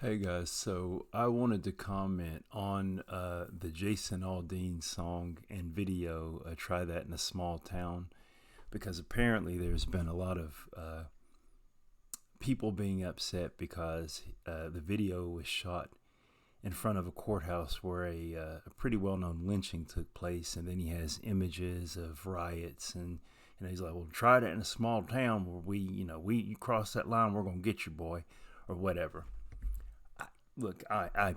Hey guys, so I wanted to comment on the Jason Aldean song and video, Try That in a Small Town, because apparently there's been a lot of people being upset because the video was shot in front of a courthouse where a pretty well known lynching took place, and then he has images of riots, and he's like, well, try that in a small town where you cross that line, we're going to get you, boy, or whatever. Look, I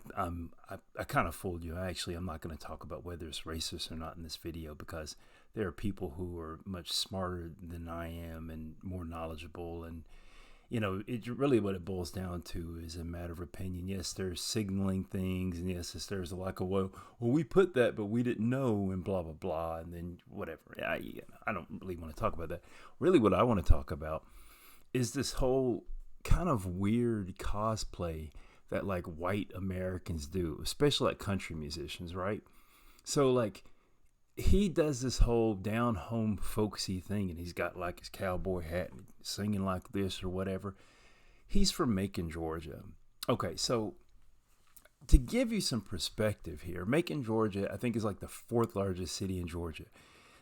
kind of fooled you. I'm not going to talk about whether it's racist or not in this video because there are people who are much smarter than I am and more knowledgeable. And, it really what it boils down to is a matter of opinion. Yes, there's signaling things. And yes, there's like well, we put that, but we didn't know and blah, blah, blah. And then whatever. I don't really want to talk about that. Really what I want to talk about is this whole kind of weird cosplay that like white Americans do, especially like country musicians, right? So like he does this whole down home folksy thing and he's got like his cowboy hat and singing like this or whatever. He's from Macon, Georgia. Okay, so to give you some perspective here, Macon, Georgia, I think is like the fourth largest city in Georgia.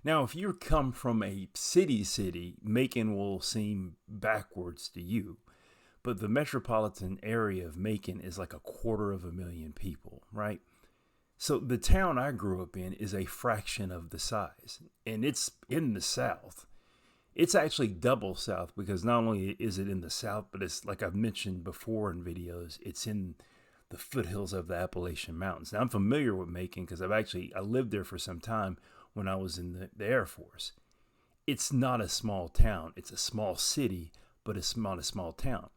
Now, if you come from a city, Macon will seem backwards to you. But the metropolitan area of Macon is like 250,000 people, right? So the town I grew up in is a fraction of the size, and it's in the South. It's actually double South because not only is it in the South, but it's like I've mentioned before in videos, it's in the foothills of the Appalachian Mountains. Now I'm familiar with Macon because I lived there for some time when I was in the Air Force. It's not a small town. It's a small city, but it's not a small town.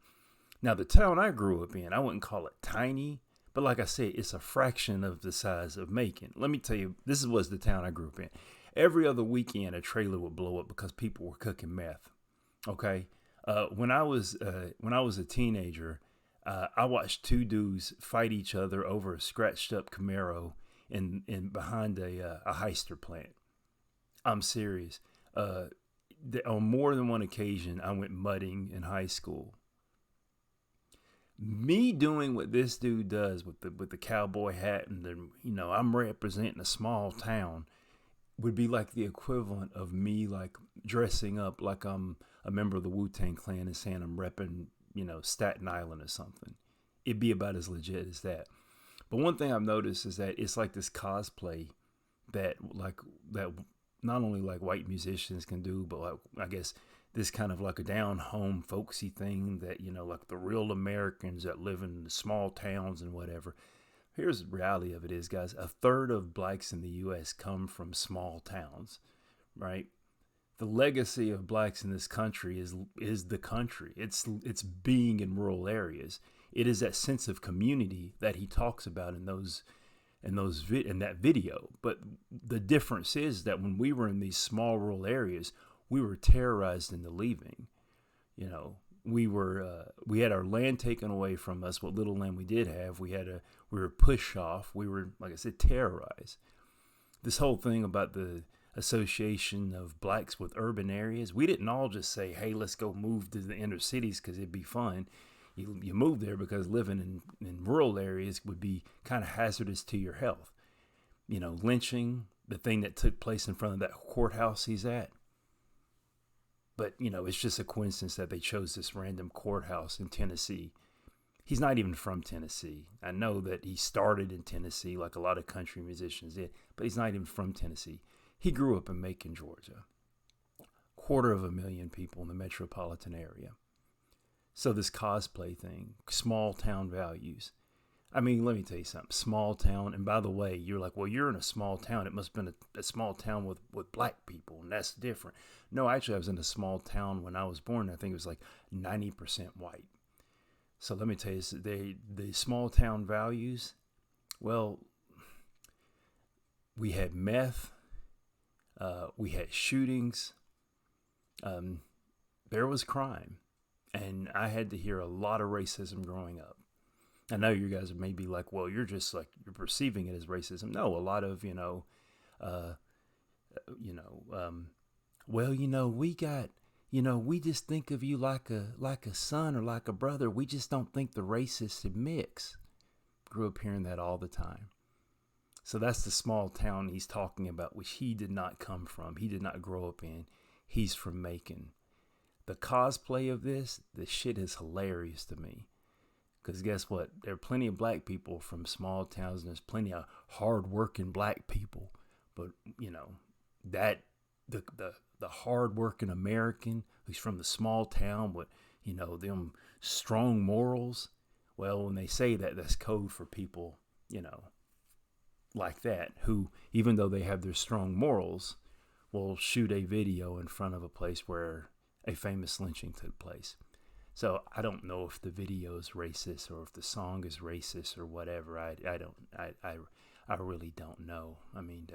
Now, the town I grew up in, I wouldn't call it tiny, but like I said, it's a fraction of the size of Macon. Let me tell you, this was the town I grew up in. Every other weekend, a trailer would blow up because people were cooking meth. Okay, when I was a teenager, I watched two dudes fight each other over a scratched up Camaro in behind a heister plant. I'm serious. On more than one occasion, I went mudding in high school. Me doing what this dude does with the cowboy hat and I'm representing a small town would be like the equivalent of me like dressing up like I'm a member of the Wu-Tang Clan and saying I'm repping Staten Island or something. It'd be about as legit as that. But one thing I've noticed is that it's like this cosplay that not only like white musicians can do, but like I guess this kind of like a down home folksy thing that like the real Americans that live in the small towns and whatever. Here's the reality of it is, guys, a third of blacks in the U.S. come from small towns, right? The legacy of blacks in this country is the country. It's being in rural areas. It is that sense of community that he talks about in that video. But the difference is that when we were in these small rural areas, we were terrorized into leaving. We had our land taken away from us. What little land we did have, we were pushed off. We were, like I said, terrorized. This whole thing about the association of blacks with urban areas, we didn't all just say, hey, let's go move to the inner cities because it'd be fun. You move there because living in rural areas would be kind of hazardous to your health. Lynching, the thing that took place in front of that courthouse he's at. But, it's just a coincidence that they chose this random courthouse in Tennessee. He's not even from Tennessee. I know that he started in Tennessee like a lot of country musicians did, but he's not even from Tennessee. He grew up in Macon, Georgia. 250,000 people in the metropolitan area. So this cosplay thing, small town values. I mean, let me tell you something. Small town, and by the way, you're like, well, you're in a small town. It must have been a small town with black people, and that's different. No, actually, I was in a small town when I was born. I think it was like 90% white. So let me tell you, the small town values, well, we had meth, we had shootings, there was crime, and I had to hear a lot of racism growing up. I know you guys may be like, well, you're just like, you're perceiving it as racism. No, a lot of, uh, you know, um, well, we got, we just think of you like a son or like a brother. We just don't think the racists mix. Grew up hearing that all the time. So that's the small town he's talking about, which he did not come from. He did not grow up in. He's from Macon. The cosplay of this shit is hilarious to me. Because guess what? There are plenty of black people from small towns, and there's plenty of hard-working black people. But, that the hard-working American who's from the small town with, them strong morals, well, when they say that, that's code for people, like that, who, even though they have their strong morals, will shoot a video in front of a place where a famous lynching took place. So I don't know if the video is racist or if the song is racist or whatever. I really don't know. I mean,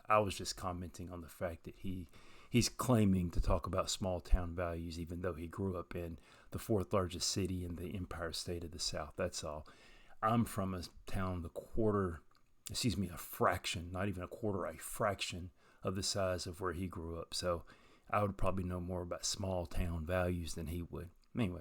I was just commenting on the fact that he's claiming to talk about small town values, even though he grew up in the fourth largest city in the Empire State of the South. That's all. I'm from a town a fraction, not even a quarter, a fraction of the size of where he grew up. So I would probably know more about small town values than he would. Anyway.